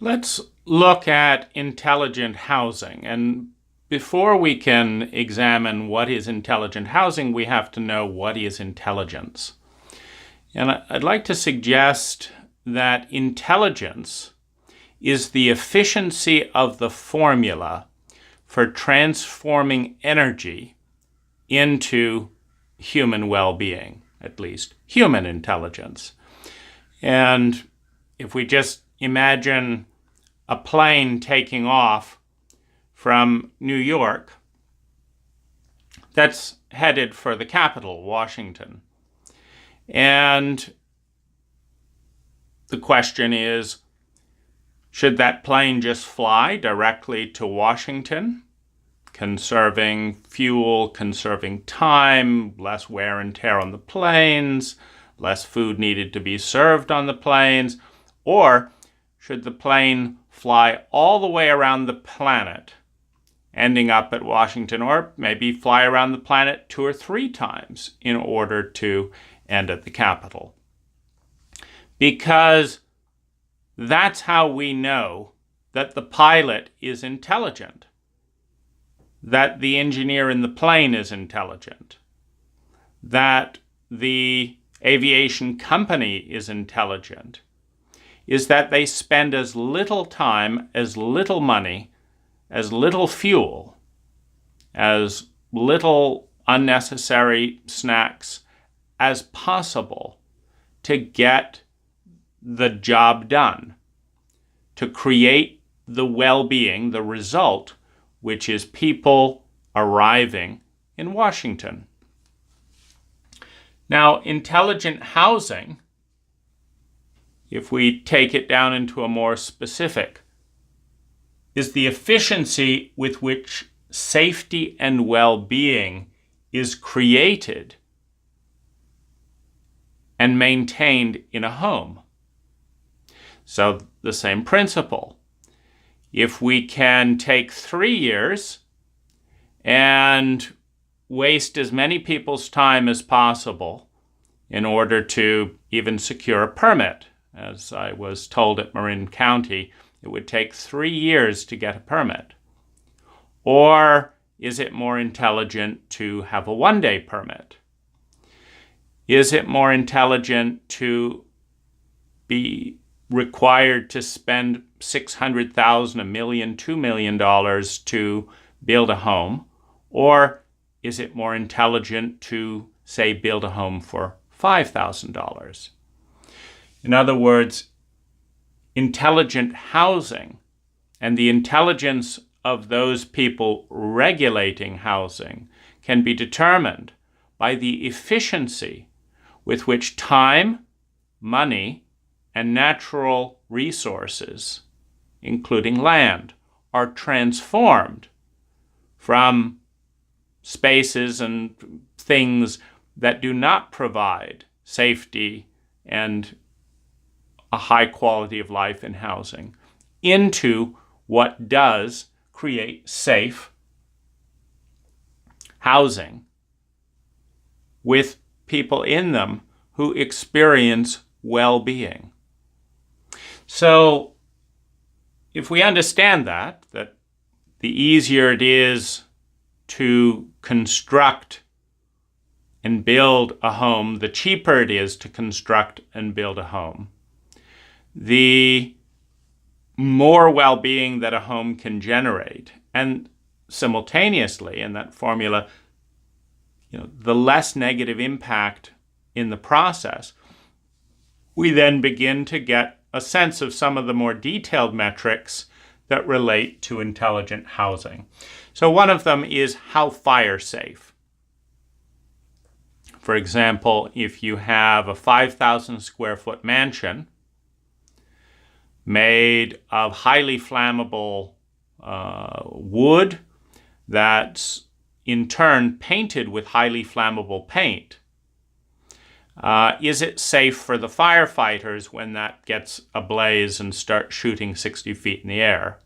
Let's look at intelligent housing. And before we can examine what is intelligent housing, we have to know what is intelligence. And I'd like to suggest that intelligence is the efficiency of the formula for transforming energy into human well-being, at least human intelligence. And if we just imagine a plane taking off from New York that's headed for the capital, Washington. And the question is, should that plane just fly directly to Washington, conserving fuel, conserving time, less wear and tear on the planes, less food needed to be served on the planes? Or should the plane fly all the way around the planet, ending up at Washington, or maybe fly around the planet 2 or 3 times in order to end at the capital? Because that's how we know that the pilot is intelligent, that the engineer in the plane is intelligent, that the aviation company is intelligent, is that they spend as little time, as little money, as little fuel, as little unnecessary snacks as possible to get the job done, to create the well-being, the result, which is people arriving in Washington. Now, intelligent housing, if we take it down into a more specific, is the efficiency with which safety and well-being is created and maintained in a home. So the same principle. If we can take 3 years and waste as many people's time as possible in order to even secure a permit, as I was told at Marin County, it would take 3 years to get a permit. Or is it more intelligent to have a 1-day permit? Is it more intelligent to be required to spend $600,000, $1 million, $2 million to build a home? Or is it more intelligent to, say, build a home for $5,000? In other words, intelligent housing and the intelligence of those people regulating housing can be determined by the efficiency with which time, money, and natural resources, including land, are transformed from spaces and things that do not provide safety and a high quality of life in housing into what does create safe housing with people in them who experience well-being. So if we understand that the easier it is to construct and build a home, the cheaper it is to construct and build a home, the more well-being that a home can generate, and simultaneously in that formula, the less negative impact in the process, we then begin to get a sense of some of the more detailed metrics that relate to intelligent housing. So one of them is how fire safe. For example, if you have a 5,000 square foot mansion made of highly flammable wood that's in turn painted with highly flammable paint, is it safe for the firefighters when that gets ablaze and starts shooting 60 feet in the air?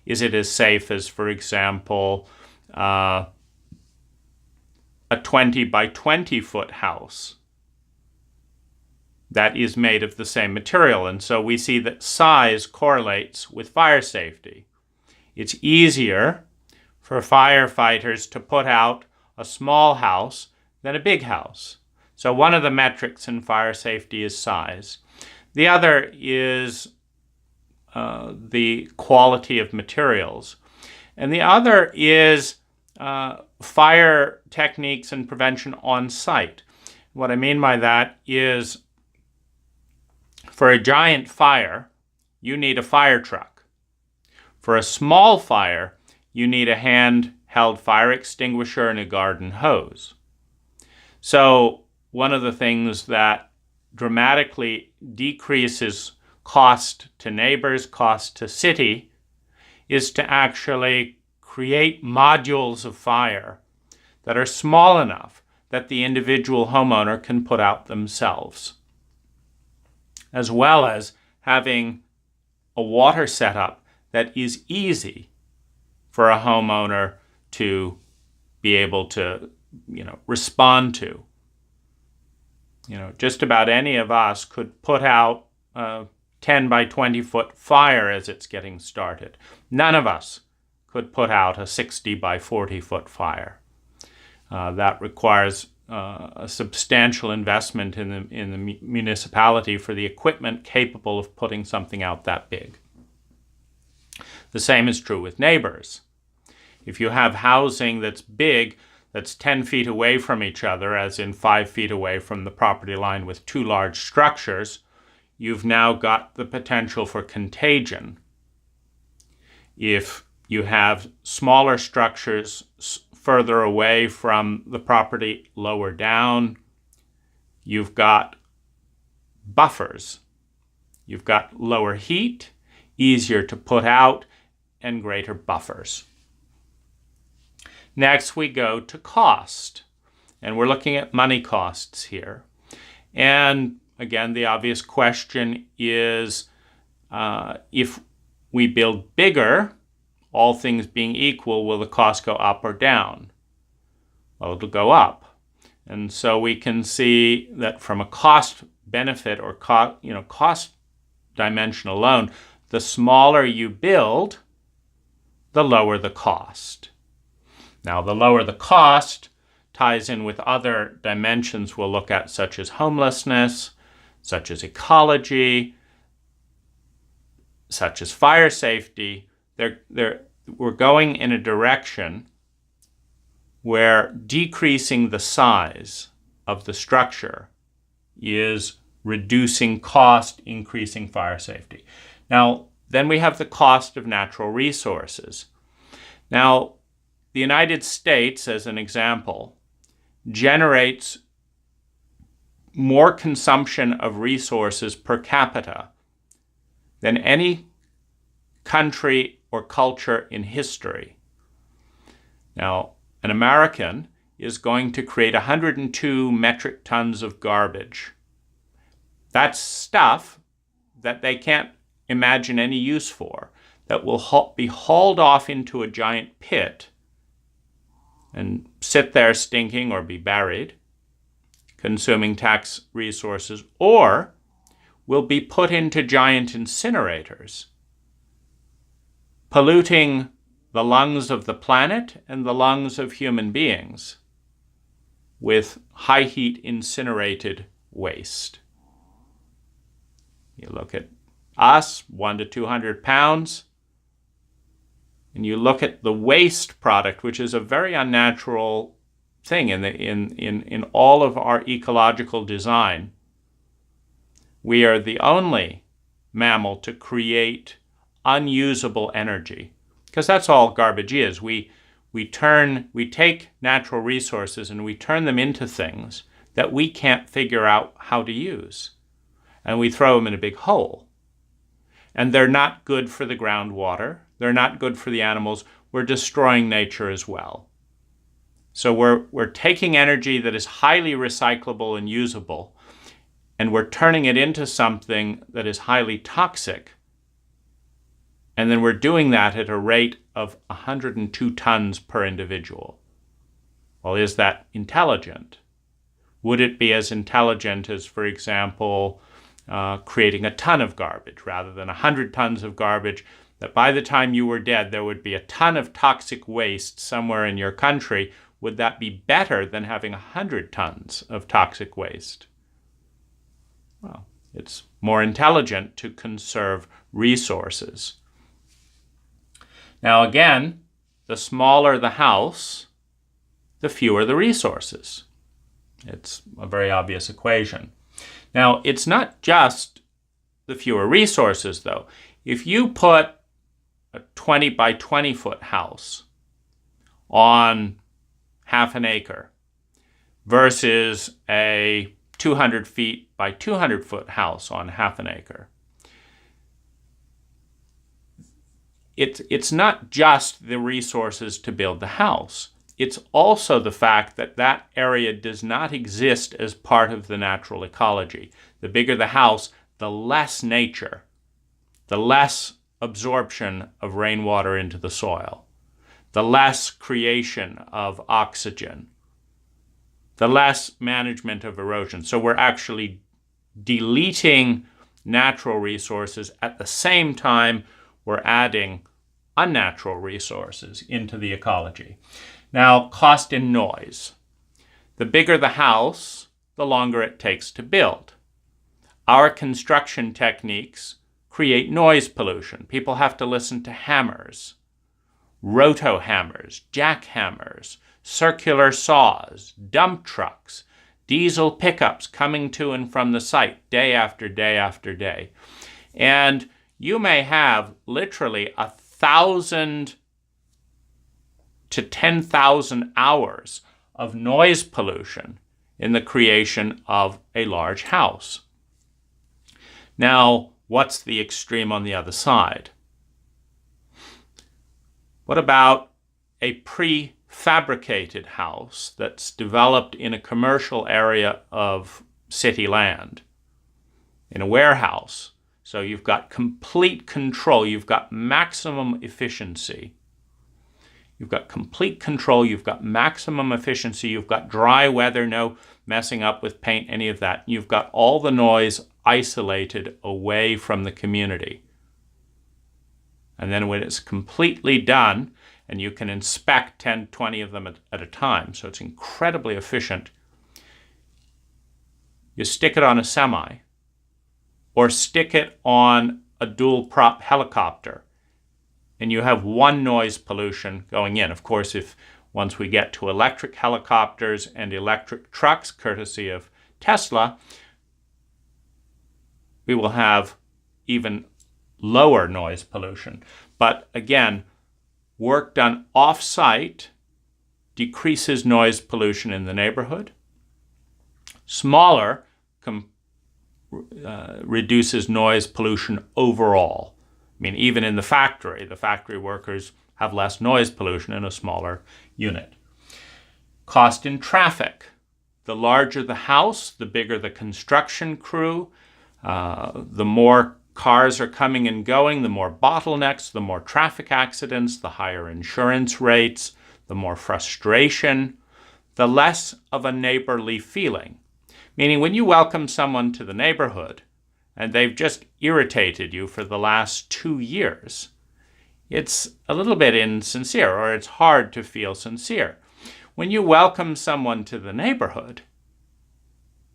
Is it as safe as, for example, a 20 by 20 foot house that is made of the same material. And so we see that size correlates with fire safety. It's easier for firefighters to put out a small house than a big house. So one of the metrics in fire safety is size. The other is the quality of materials. And the other is fire techniques and prevention on site. What I mean by that is, for a giant fire, you need a fire truck. For a small fire, you need a handheld fire extinguisher and a garden hose. So one of the things that dramatically decreases cost to neighbors, cost to city, is to actually create modules of fire that are small enough that the individual homeowner can put out themselves, as well as having a water setup that is easy for a homeowner to be able to, respond to. Just about any of us could put out a 10 by 20 foot fire as it's getting started. None of us could put out a 60 by 40 foot fire. That requires a substantial investment in the municipality for the equipment capable of putting something out that big. The same is true with neighbors. If you have housing that's big, that's 10 feet away from each other, as in 5 feet away from the property line with two large structures, you've now got the potential for contagion. If you have smaller structures further away from the property lower down, you've got buffers. You've got lower heat, easier to put out, and greater buffers. Next, we go to cost, and we're looking at money costs here. And again, the obvious question is, if we build bigger, all things being equal, will the cost go up or down? Well, it'll go up. And so we can see that from a cost benefit or cost dimension alone, the smaller you build, the lower the cost. Now, the lower the cost ties in with other dimensions we'll look at, such as homelessness, such as ecology, such as fire safety. We're going in a direction where decreasing the size of the structure is reducing cost, increasing fire safety. Now, then we have the cost of natural resources. Now, the United States, as an example, generates more consumption of resources per capita than any country or culture in history. Now, an American is going to create 102 metric tons of garbage. That's stuff that they can't imagine any use for, that will be hauled off into a giant pit and sit there stinking or be buried, consuming tax resources, or will be put into giant incinerators, polluting the lungs of the planet and the lungs of human beings with high heat incinerated waste. You look at us, 1 to 200 pounds, and you look at the waste product, which is a very unnatural thing in all of our ecological design. We are the only mammal to create unusable energy, because that's all garbage is. We take natural resources and we turn them into things that we can't figure out how to use, and we throw them in a big hole. And they're not good for the groundwater. They're not good for the animals. We're destroying nature as well. So we're taking energy that is highly recyclable and usable, and we're turning it into something that is highly toxic. And then we're doing that at a rate of 102 tons per individual. Well, is that intelligent? Would it be as intelligent as, for example, creating a ton of garbage rather than 100 tons of garbage, that by the time you were dead, there would be a ton of toxic waste somewhere in your country? Would that be better than having 100 tons of toxic waste? Well, it's more intelligent to conserve resources. Now again, the smaller the house, the fewer the resources. It's a very obvious equation. Now, it's not just the fewer resources, though. If you put a 20 by 20 foot house on half an acre versus a 200 feet by 200 foot house on half an acre, it's not just the resources to build the house. It's also the fact that that area does not exist as part of the natural ecology. The bigger the house, the less nature, the less absorption of rainwater into the soil, the less creation of oxygen, the less management of erosion. So we're actually deleting natural resources at the same time we're adding unnatural resources into the ecology. Now, cost in noise. The bigger the house, the longer it takes to build. Our construction techniques create noise pollution. People have to listen to hammers, roto hammers, jackhammers, circular saws, dump trucks, diesel pickups coming to and from the site day after day after day. And you may have literally 1,000 to 10,000 hours of noise pollution in the creation of a large house. Now, what's the extreme on the other side? What about a prefabricated house that's developed in a commercial area of city land, in a warehouse? So you've got complete control, you've got maximum efficiency. You've got complete control, you've got maximum efficiency, you've got dry weather, no messing up with paint, any of that. You've got all the noise isolated away from the community. And then when it's completely done, and you can inspect 10, 20 of them at a time, so it's incredibly efficient, you stick it on a semi, or stick it on a dual prop helicopter, and you have one noise pollution going in. Of course, if once we get to electric helicopters and electric trucks, courtesy of Tesla, we will have even lower noise pollution. But again, work done off-site decreases noise pollution in the neighborhood. Smaller reduces noise pollution overall. I mean, even in the factory workers have less noise pollution in a smaller unit. Cost in traffic. The larger the house, the bigger the construction crew, the more cars are coming and going, the more bottlenecks, the more traffic accidents, the higher insurance rates, the more frustration, the less of a neighborly feeling. Meaning when you welcome someone to the neighborhood and they've just irritated you for the last 2 years, it's a little bit insincere, or it's hard to feel sincere. When you welcome someone to the neighborhood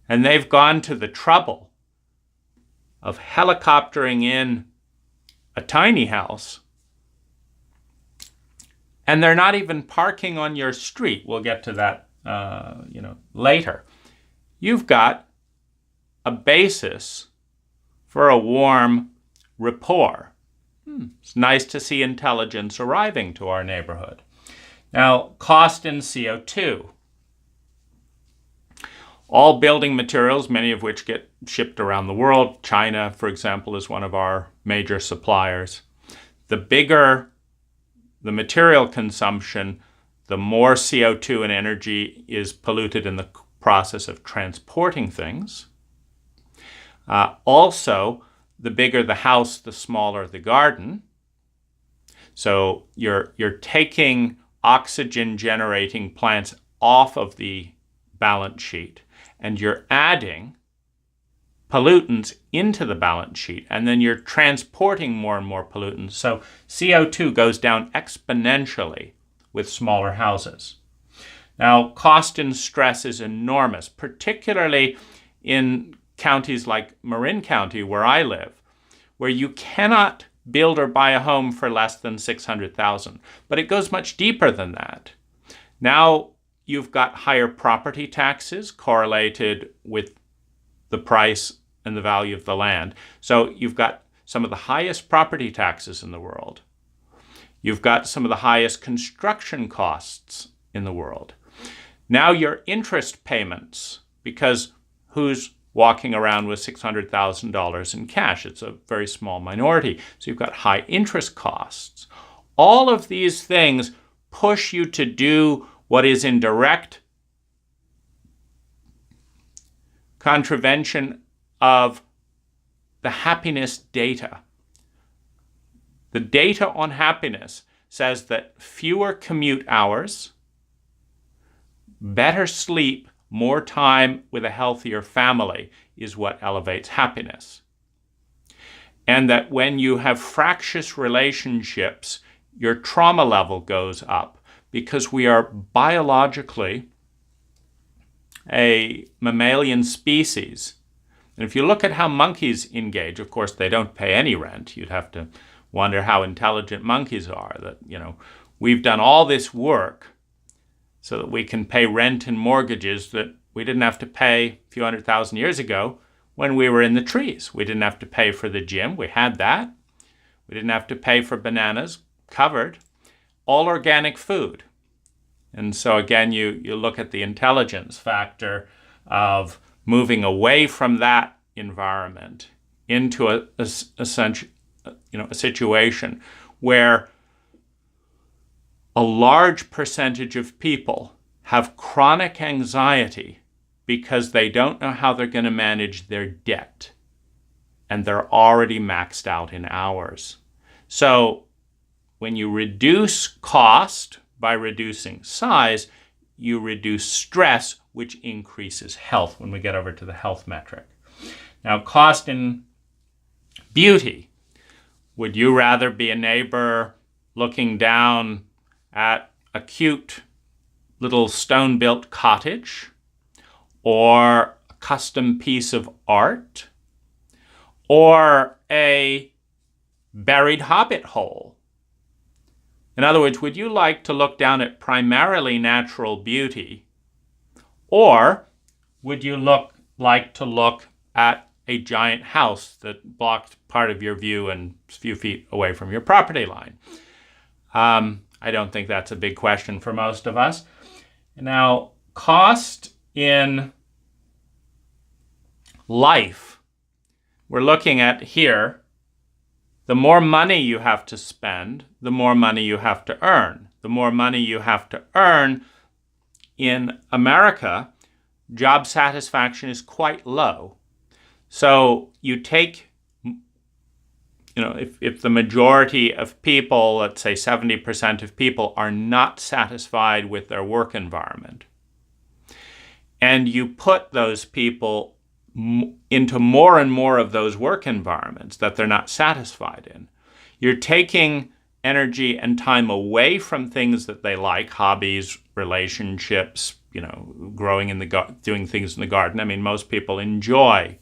and they've gone to the trouble of helicoptering in a tiny house, and they're not even parking on your street, we'll get to that later, you've got a basis for a warm rapport. It's nice to see intelligence arriving to our neighborhood. Now, cost in CO2. All building materials, many of which get shipped around the world. China, for example, is one of our major suppliers. The bigger the material consumption, the more CO2 and energy is polluted in the process of transporting things. Also, the bigger the house, the smaller the garden. So you're taking oxygen generating plants off of the balance sheet and you're adding pollutants into the balance sheet, and then you're transporting more and more pollutants. So CO2 goes down exponentially with smaller houses. Now, cost and stress is enormous, particularly in counties like Marin County, where I live, where you cannot build or buy a home for less than $600,000. But it goes much deeper than that. Now you've got higher property taxes correlated with the price and the value of the land. So you've got some of the highest property taxes in the world. You've got some of the highest construction costs in the world. Now your interest payments, because who's walking around with $600,000 in cash? It's a very small minority. So you've got high interest costs. All of these things push you to do what is in direct contravention of the happiness data. The data on happiness says that fewer commute hours, better sleep, more time with a healthier family is what elevates happiness. And that when you have fractious relationships, your trauma level goes up because we are biologically a mammalian species. And if you look at how monkeys engage, of course, they don't pay any rent. You'd have to wonder how intelligent monkeys are, that, we've done all this work so that we can pay rent and mortgages that we didn't have to pay a few 100,000 years ago when we were in the trees. We didn't have to pay for the gym. We had that. We didn't have to pay for bananas, covered. All organic food. And so again, you look at the intelligence factor of moving away from that environment into a situation where a large percentage of people have chronic anxiety because they don't know how they're going to manage their debt, and they're already maxed out in hours. So when you reduce cost by reducing size, you reduce stress, which increases health when we get over to the health metric. Now, cost in beauty. Would you rather be a neighbor looking down at a cute little stone-built cottage, or a custom piece of art, or a buried hobbit hole? In other words, would you like to look down at primarily natural beauty, or would you like to look at a giant house that blocked part of your view and a few feet away from your property line? I don't think that's a big question for most of us. Now, cost in life, we're looking at here, the more money you have to spend, the more money you have to earn. The more money you have to earn in America, job satisfaction is quite low. So you take, if the majority of people, let's say 70% of people, are not satisfied with their work environment, and you put those people into more and more of those work environments that they're not satisfied in, you're taking energy and time away from things that they like, hobbies, relationships, growing doing things in the garden. I mean, most people enjoy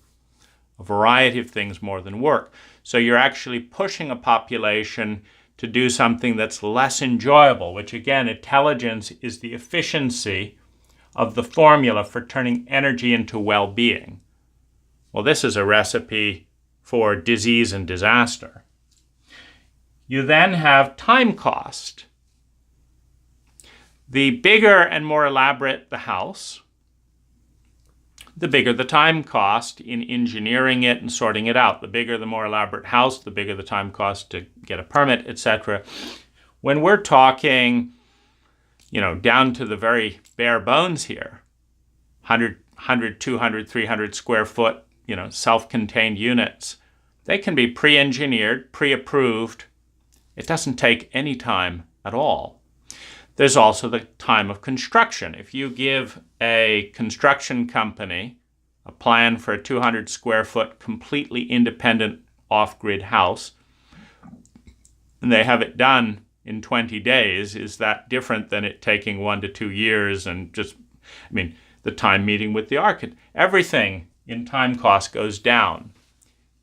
a variety of things more than work. So you're actually pushing a population to do something that's less enjoyable, which again, intelligence is the efficiency of the formula for turning energy into well-being. Well, this is a recipe for disease and disaster. You then have time cost. The bigger and more elaborate the house, the bigger the time cost in engineering it and sorting it out. The bigger the more elaborate house, the bigger the time cost to get a permit, etc. When we're talking, down to the very bare bones here, 100, 200, 300 square foot, self-contained units, they can be pre-engineered, pre-approved. It doesn't take any time at all. There's also the time of construction. If you give a construction company a plan for a 200 square foot completely independent off-grid house, and they have it done in 20 days, is that different than it taking 1 to 2 years and just, the time meeting with the architect? Everything in time cost goes down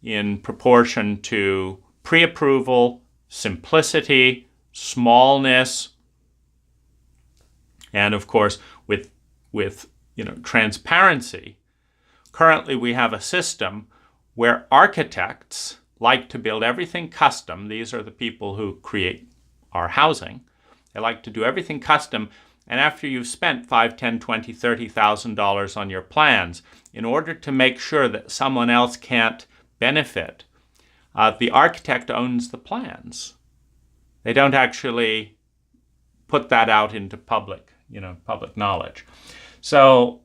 in proportion to pre-approval, simplicity, smallness, and of course with transparency. Currently we have a system where architects like to build everything custom. These are the people who create our housing. They like to do everything custom, and after you've spent $5,000, $10,000, $20,000, $30,000 on your plans, in order to make sure that someone else can't benefit, the architect owns the plans. They don't actually put that out into public knowledge. So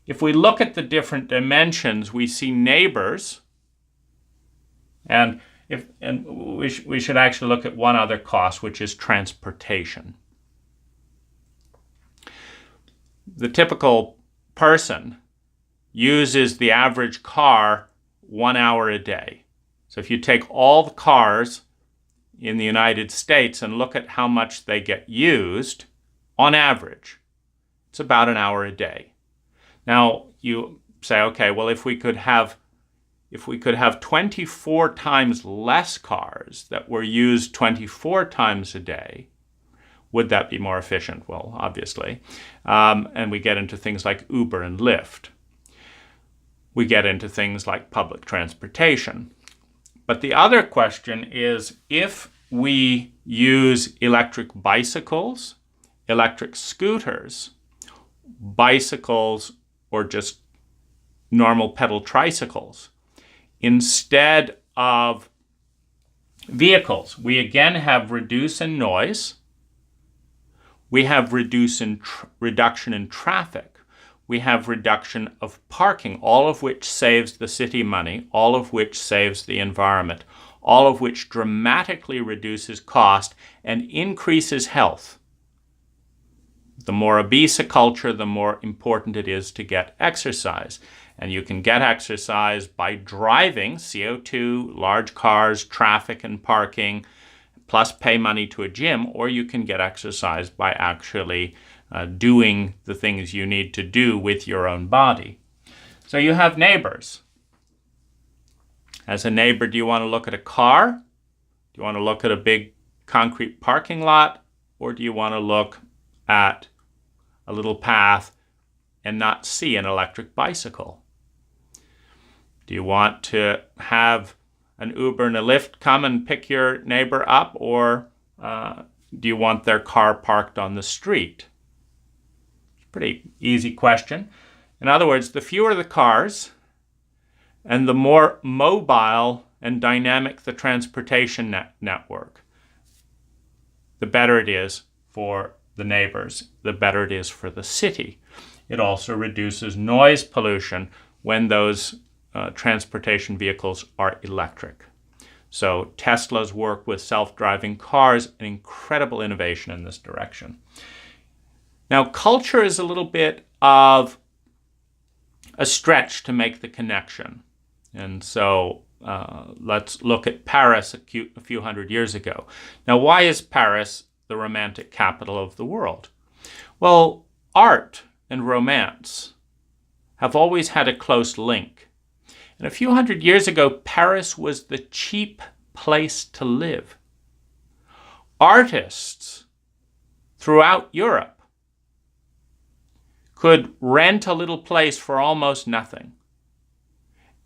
if we look at the different dimensions, we see neighbors, and we should actually look at one other cost, which is transportation. The typical person uses the average car 1 hour a day. So if you take all the cars in the United States and look at how much they get used, on average, it's about an hour a day. Now you say, okay, well, if we could have 24 times less cars that were used 24 times a day, would that be more efficient? Well, obviously. And we get into things like Uber and Lyft. We get into things like public transportation. But the other question is, if we use electric bicycles, electric scooters, bicycles, or just normal pedal tricycles, instead of vehicles, we again have reduce in noise, we have reduction in traffic, we have reduction of parking, all of which saves the city money, all of which saves the environment, all of which dramatically reduces cost and increases health. The more obese a culture, the more important it is to get exercise. And you can get exercise by driving, CO2, large cars, traffic and parking, plus pay money to a gym, or you can get exercise by actually doing the things you need to do with your own body. So you have neighbors. As a neighbor, do you want to look at a car? Do you want to look at a big concrete parking lot? Or do you want to look at a little path and not see an electric bicycle? Do you want to have an Uber and a Lyft come and pick your neighbor up, or do you want their car parked on the street? It's a pretty easy question. In other words, the fewer the cars and the more mobile and dynamic the transportation network, the better it is for the neighbors, the better it is for the city. It also reduces noise pollution when those transportation vehicles are electric. So Tesla's work with self-driving cars, an incredible innovation in this direction. Now, culture is a little bit of a stretch to make the connection. And so let's look at Paris a few hundred years ago. Now, why is Paris the romantic capital of the world? Well, art and romance have always had a close link. And a few hundred years ago, Paris was the cheap place to live. Artists throughout Europe could rent a little place for almost nothing.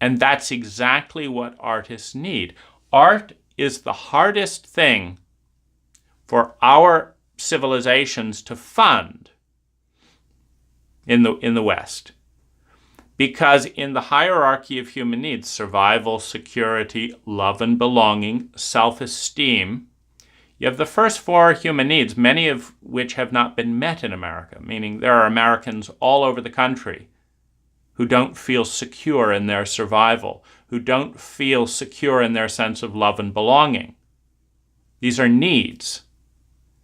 And that's exactly what artists need. Art is the hardest thing for our civilizations to fund in the West. Because in the hierarchy of human needs, survival, security, love and belonging, self-esteem, you have the first four human needs, many of which have not been met in America, meaning there are Americans all over the country who don't feel secure in their survival, who don't feel secure in their sense of love and belonging. These are needs.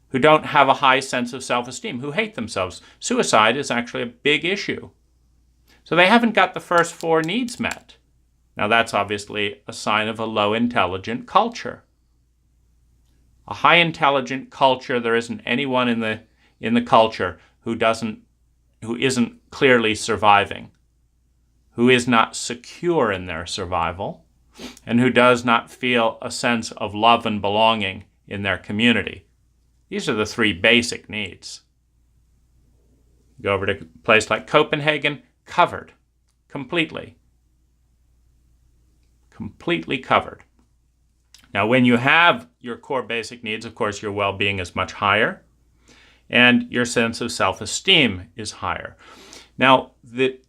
who don't have a high sense of self-esteem, who hate themselves. Suicide is actually a big issue. So they haven't got the first 4 needs met. Now that's obviously a sign of a low intelligent culture. A high intelligent culture, there isn't anyone in the culture who isn't clearly surviving, who is not secure in their survival, and who does not feel a sense of love and belonging in their community. These are the 3 basic needs. Go over to a place like Copenhagen, covered, completely covered. Now, when you have your core basic needs, of course, your well-being is much higher, and your sense of self-esteem is higher. Now, the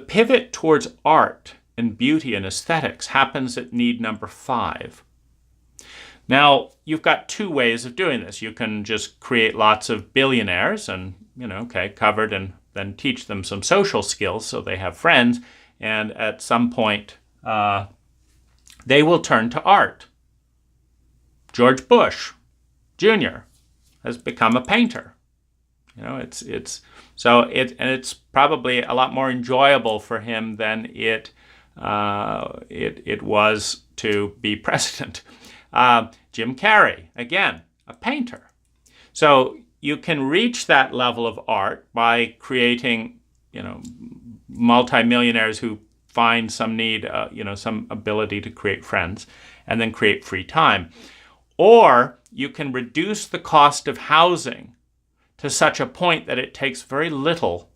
pivot towards art and beauty and aesthetics happens at need number 5. Now, you've got 2 ways of doing this. You can just create lots of billionaires and, covered, and then teach them some social skills so they have friends, and at some point, they will turn to art. George Bush Jr. has become a painter. It's probably a lot more enjoyable for him than it was to be president. Jim Carrey, again, a painter. So you can reach that level of art by creating, multimillionaires who find some need, some ability to create friends and then create free time. Or you can reduce the cost of housing to such a point that it takes very little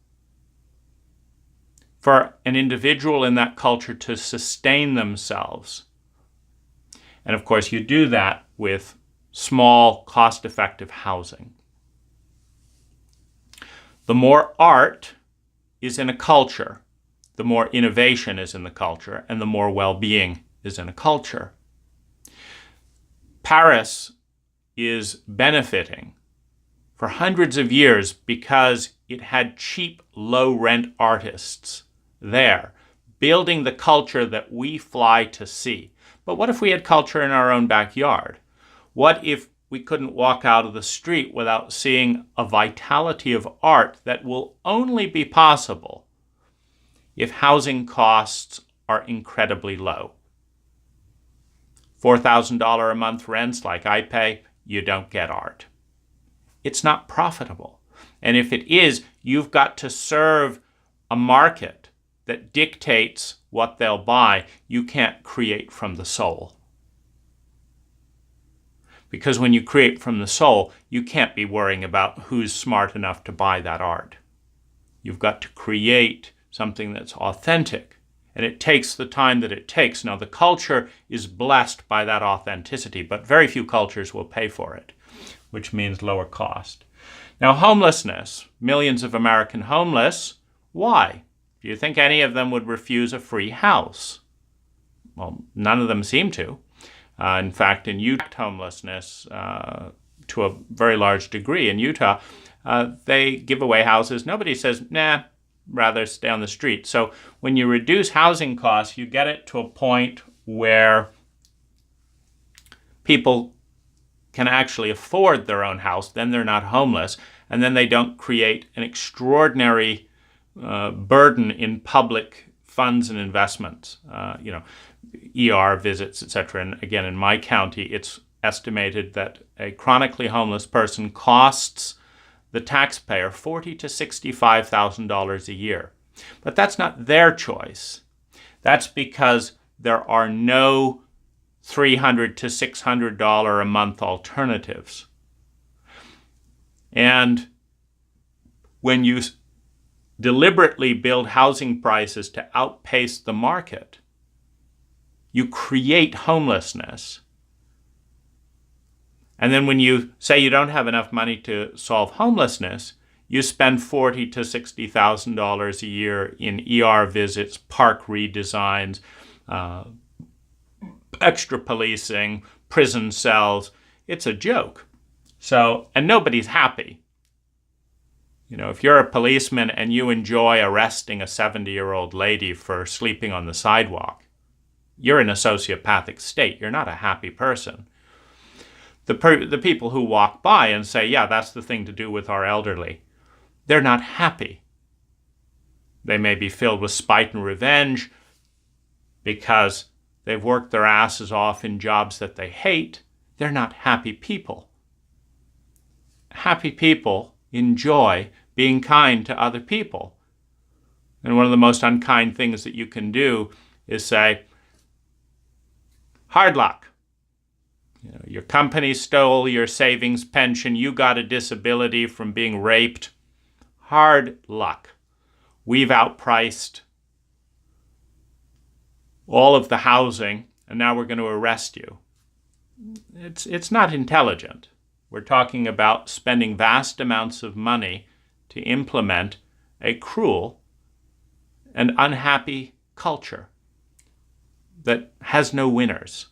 for an individual in that culture to sustain themselves. And of course, you do that with small, cost-effective housing. The more art is in a culture, the more innovation is in the culture, and the more well-being is in a culture. Paris is benefiting for hundreds of years because it had cheap, low-rent artists there, building the culture that we fly to see. But what if we had culture in our own backyard? What if we couldn't walk out of the street without seeing a vitality of art that will only be possible if housing costs are incredibly low? $4,000 a month rents like I pay, you don't get art. It's not profitable. And if it is, you've got to serve a market that dictates what they'll buy. You can't create from the soul. Because when you create from the soul, you can't be worrying about who's smart enough to buy that art. You've got to create something that's authentic. And it takes the time that it takes. Now, the culture is blessed by that authenticity, but very few cultures will pay for it, which means lower cost. Now, homelessness, millions of American homeless, why? Do you think any of them would refuse a free house? Well, none of them seem to. In fact, in Utah, homelessness, to a very large degree in Utah, they give away houses. Nobody says, nah, rather stay on the street. So when you reduce housing costs, you get it to a point where people can actually afford their own house. Then they're not homeless, and then they don't create an extraordinary burden in public funds and investments. ER visits, etc. And again, in my county, it's estimated that a chronically homeless person costs the taxpayer $40,000 to $65,000 a year. But that's not their choice. That's because there are no $300 to $600 a month alternatives. And when you deliberately build housing prices to outpace the market, you create homelessness. And then when you say you don't have enough money to solve homelessness, you spend $40,000 to $60,000 a year in ER visits, park redesigns, extra policing, prison cells. It's a joke. So, and nobody's happy. If you're a policeman and you enjoy arresting a 70-year-old lady for sleeping on the sidewalk, you're in a sociopathic state. You're not a happy person. The people who walk by and say, yeah, that's the thing to do with our elderly, they're not happy. They may be filled with spite and revenge because they've worked their asses off in jobs that they hate. They're not happy people. Happy people enjoy being kind to other people. And one of the most unkind things that you can do is say, hard luck. Your company stole your savings pension. You got a disability from being raped. Hard luck. We've outpriced all of the housing, and now we're going to arrest you. It's not intelligent. We're talking about spending vast amounts of money to implement a cruel and unhappy culture that has no winners.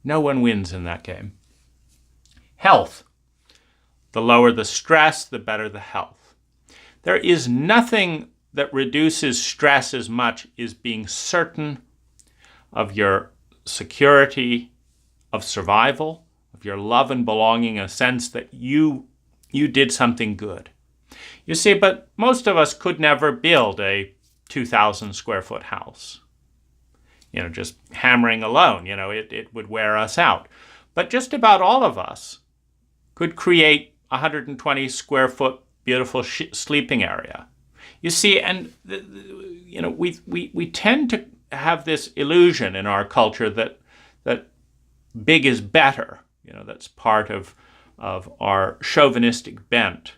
No one wins in that game. Health. The lower the stress, the better the health. There is nothing that reduces stress as much as being certain of your security, of survival, of your love and belonging, a sense that you did something good. You see, but most of us could never build a 2,000 square foot house. Just hammering alone, it would wear us out. But just about all of us could create a 120 square foot beautiful sleeping area. You see, and we tend to have this illusion in our culture that big is better. That's part of our chauvinistic bent.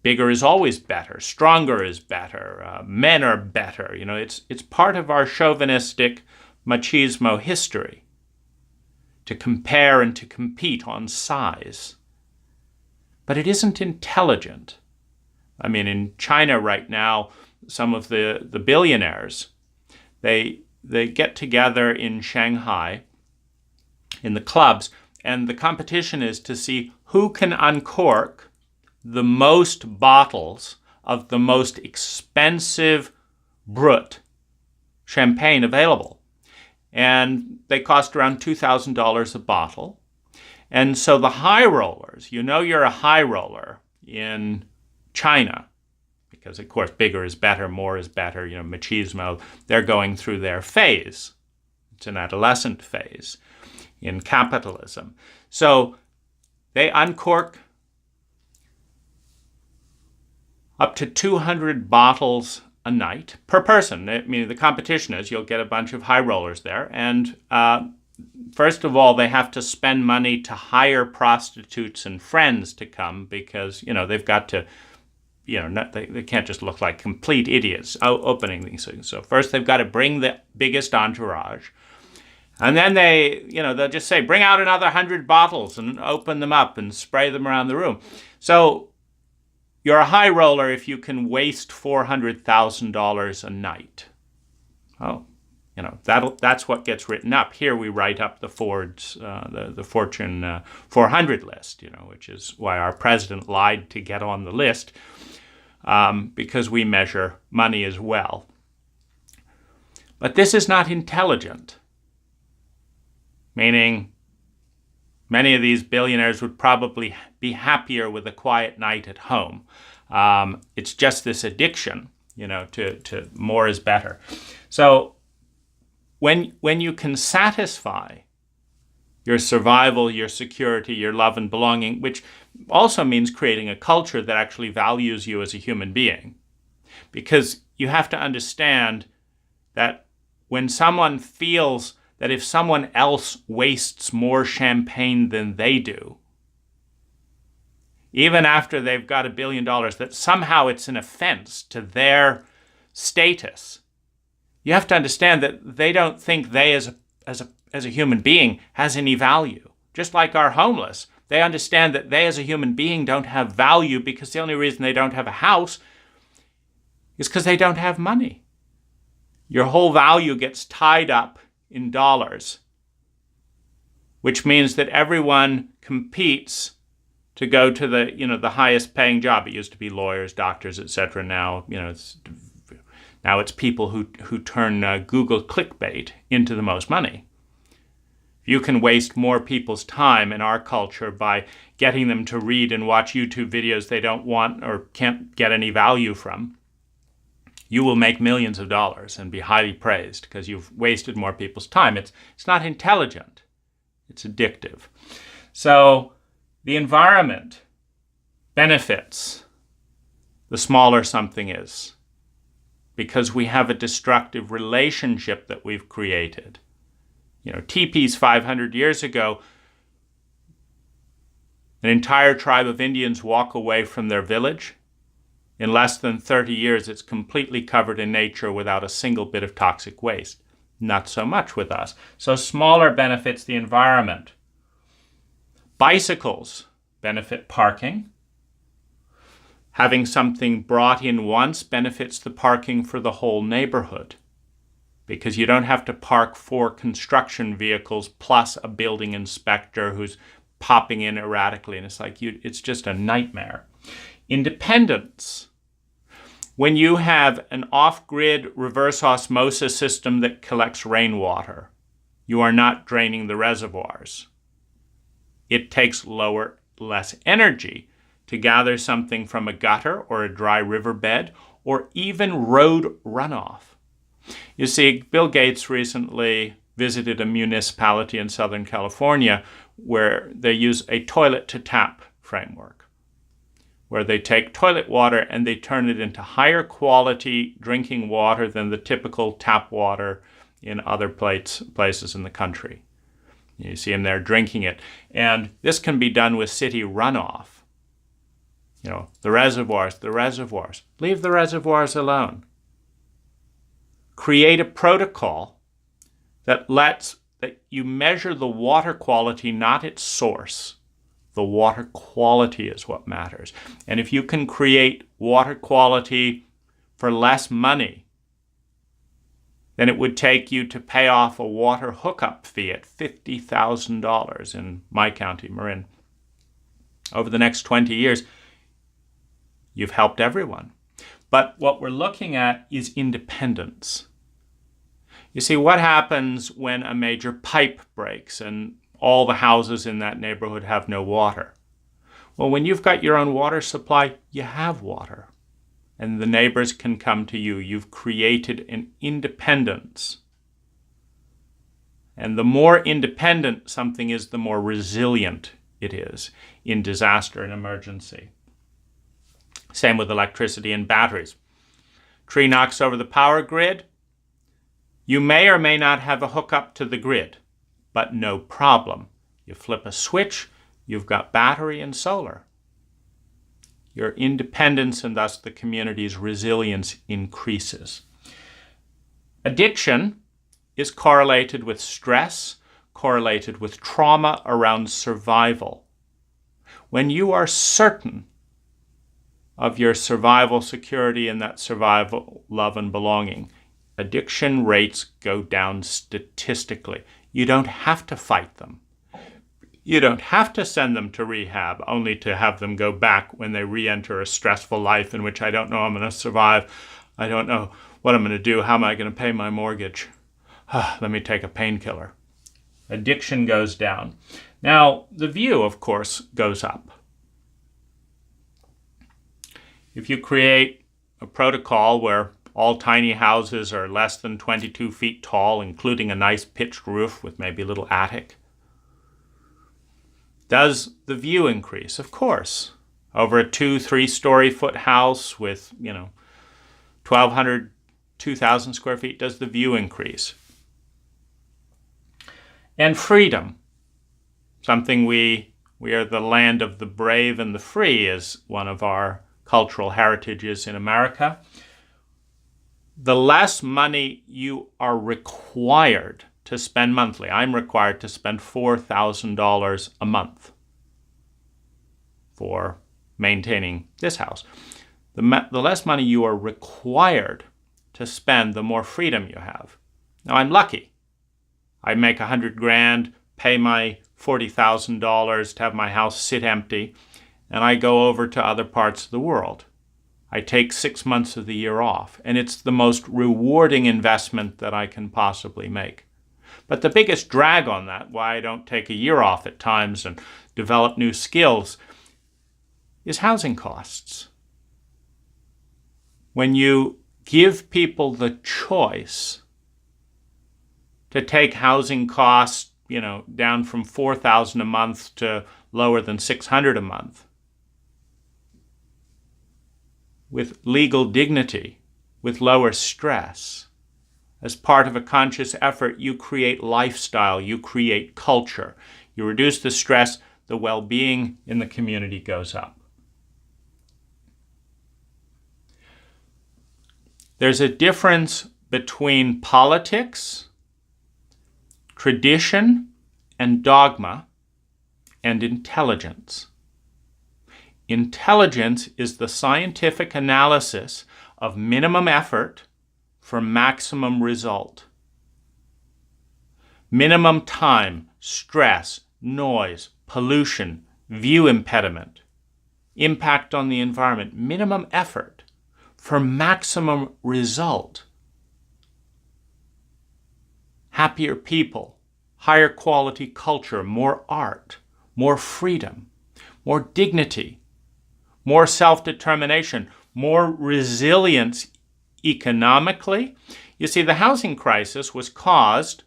Bigger is always better. Stronger is better. Men are better. It's part of our chauvinistic machismo history to compare and to compete on size. But it isn't intelligent. I mean, in China right now, some of the billionaires, they get together in Shanghai in the clubs, and the competition is to see who can uncork the most bottles of the most expensive Brut champagne available. And they cost around $2,000 a bottle. And so the high rollers, you're a high roller in China, because of course bigger is better, more is better, machismo, they're going through their phase. It's an adolescent phase in capitalism. So they uncork up to 200 bottles a night per person. I mean, the competition is you'll get a bunch of high rollers there. And first of all, they have to spend money to hire prostitutes and friends to come because, they've got to, they can't just look like complete idiots opening these things. So first they've got to bring the biggest entourage. And then they'll just say, bring out another 100 bottles and open them up and spray them around the room. So you're a high roller if you can waste $400,000 a night. Oh, that's what gets written up. Here we write up the the Fortune 400 list, which is why our president lied to get on the list, because we measure money as well. But this is not intelligent, meaning many of these billionaires would probably be happier with a quiet night at home. It's just this addiction, to more is better. So when you can satisfy your survival, your security, your love and belonging, which also means creating a culture that actually values you as a human being. Because you have to understand that when someone feels that if someone else wastes more champagne than they do, even after they've got $1 billion, that somehow it's an offense to their status. You have to understand that they don't think they as a human being has any value. Just like our homeless, they understand that they as a human being don't have value because the only reason they don't have a house is because they don't have money. Your whole value gets tied up in dollars, which means that everyone competes to go to the highest paying job. It used to be lawyers, doctors, etc. Now, it's people who turn Google clickbait into the most money. If you can waste more people's time in our culture by getting them to read and watch YouTube videos they don't want or can't get any value from, you will make millions of dollars and be highly praised because you've wasted more people's time. It's not intelligent. It's addictive. So the environment benefits the smaller something is because we have a destructive relationship that we've created. Teepees 500 years ago, an entire tribe of Indians walk away from their village. In less than 30 years, it's completely covered in nature without a single bit of toxic waste. Not so much with us. So smaller benefits the environment. Bicycles benefit parking. Having something brought in once benefits the parking for the whole neighborhood, because you don't have to park 4 construction vehicles plus a building inspector who's popping in erratically, and it's just a nightmare. Independence. When you have an off-grid reverse osmosis system that collects rainwater, you are not draining the reservoirs. It takes less energy to gather something from a gutter or a dry riverbed or even road runoff. You see, Bill Gates recently visited a municipality in Southern California where they use a toilet-to-tap framework, where they take toilet water and they turn it into higher quality drinking water than the typical tap water in other places in the country. You see them there drinking it. And this can be done with city runoff. The reservoirs. Leave the reservoirs alone. Create a protocol that you measure the water quality, not its source. The water quality is what matters. And if you can create water quality for less money than it would take you to pay off a water hookup fee at $50,000 in my county, Marin, over the next 20 years, you've helped everyone. But what we're looking at is independence. You see, what happens when a major pipe breaks and all the houses in that neighborhood have no water? Well, when you've got your own water supply, you have water. And the neighbors can come to you. You've created an independence. And the more independent something is, the more resilient it is in disaster and emergency. Same with electricity and batteries. Tree knocks over the power grid. You may or may not have a hookup to the grid, but no problem. You flip a switch, you've got battery and solar. Your independence and thus the community's resilience increases. Addiction is correlated with stress, correlated with trauma around survival. When you are certain of your survival security and that survival love and belonging, addiction rates go down statistically. You don't have to fight them. You don't have to send them to rehab only to have them go back when they re-enter a stressful life in which I don't know I'm going to survive. I don't know what I'm going to do. How am I going to pay my mortgage? Let me take a painkiller. Addiction goes down. Now, the view, of course, goes up. If you create a protocol where all tiny houses are less than 22 feet tall, including a nice pitched roof with maybe a little attic, does the view increase? Of course. Over a 2-3 foot house with, 1,200, 2,000 square feet, does the view increase? And freedom. Something we are the land of the brave and the free is one of our cultural heritages in America. The less money you are required to spend monthly, I'm required to spend $4,000 a month for maintaining this house. The less money you are required to spend, the more freedom you have. Now, I'm lucky. I make $100,000, pay my $40,000 to have my house sit empty, and I go over to other parts of the world. I take 6 months of the year off, and it's the most rewarding investment that I can possibly make. But the biggest drag on that, why I don't take a year off at times and develop new skills, is housing costs. When you give people the choice to take housing costs, down from $4,000 a month to lower than $600 a month, with legal dignity, with lower stress, as part of a conscious effort, you create lifestyle, you create culture, you reduce the stress, the well-being in the community goes up. There's a difference between politics, tradition, and dogma, and intelligence. Intelligence is the scientific analysis of minimum effort for maximum result. Minimum time, stress, noise, pollution, view impediment, impact on the environment, minimum effort for maximum result. Happier people, higher quality culture, more art, more freedom, more dignity, more self-determination, more resilience economically. You see, the housing crisis was caused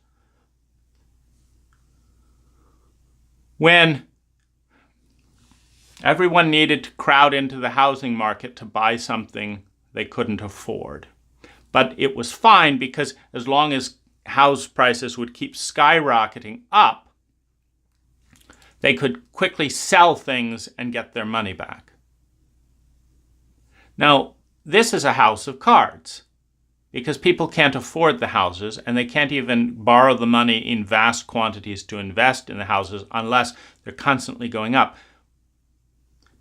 when everyone needed to crowd into the housing market to buy something they couldn't afford. But it was fine because as long as house prices would keep skyrocketing up, they could quickly sell things and get their money back. Now, this is a house of cards because people can't afford the houses and they can't even borrow the money in vast quantities to invest in the houses unless they're constantly going up.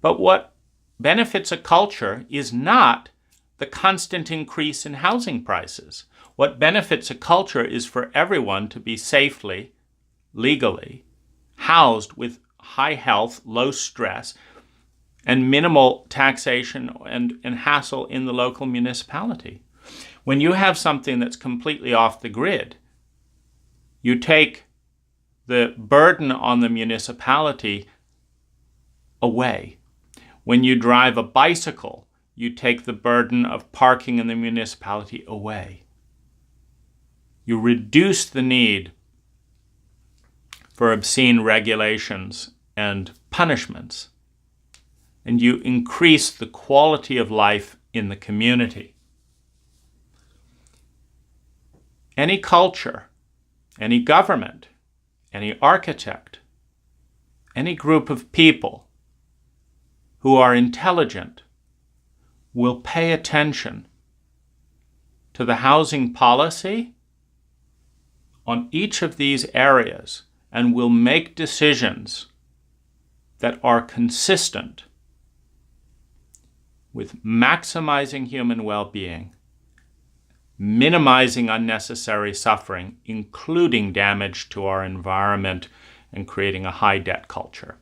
But what benefits a culture is not the constant increase in housing prices. What benefits a culture is for everyone to be safely, legally, housed with high health, low stress, and minimal taxation and hassle in the local municipality. When you have something that's completely off the grid, you take the burden on the municipality away. When you drive a bicycle, you take the burden of parking in the municipality away. You reduce the need for obscene regulations and punishments, and you increase the quality of life in the community. Any culture, any government, any architect, any group of people who are intelligent will pay attention to the housing policy on each of these areas and will make decisions that are consistent with maximizing human well-being, minimizing unnecessary suffering, including damage to our environment, and creating a high-debt culture.